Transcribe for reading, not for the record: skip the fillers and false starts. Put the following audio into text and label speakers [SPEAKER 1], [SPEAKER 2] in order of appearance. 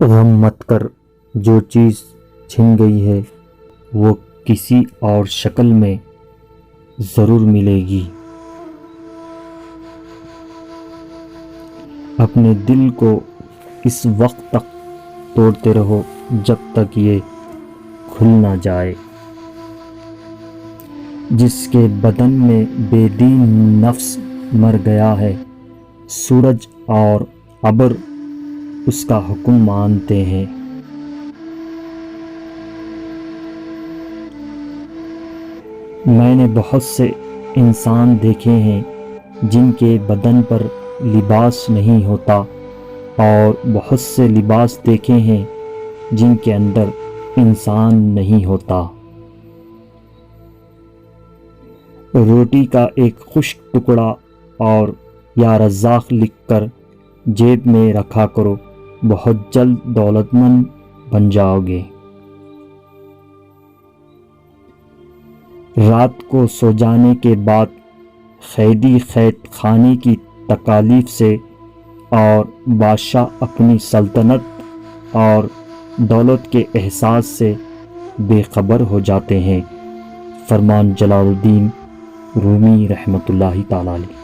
[SPEAKER 1] غم مت کر، جو چیز چھن گئی ہے وہ کسی اور شکل میں ضرور ملے گی۔ اپنے دل کو اس وقت تک توڑتے رہو جب تک یہ کھل نہ جائے۔ جس کے بدن میں بے دین نفس مر گیا ہے، سورج اور ابر اس کا حکم مانتے ہیں۔ میں نے بہت سے انسان دیکھے ہیں جن کے بدن پر لباس نہیں ہوتا، اور بہت سے لباس دیکھے ہیں جن کے اندر انسان نہیں ہوتا۔ روٹی کا ایک خشک ٹکڑا اور یا رزاق لکھ کر جیب میں رکھا کرو، بہت جلد دولت مند بن جاؤ گے۔ رات کو سو جانے کے بعد قیدی قید خانے کی تکالیف سے اور بادشاہ اپنی سلطنت اور دولت کے احساس سے بے خبر ہو جاتے ہیں۔ فرمان جلال الدین رومی رحمۃ اللہ تعالی علیہ۔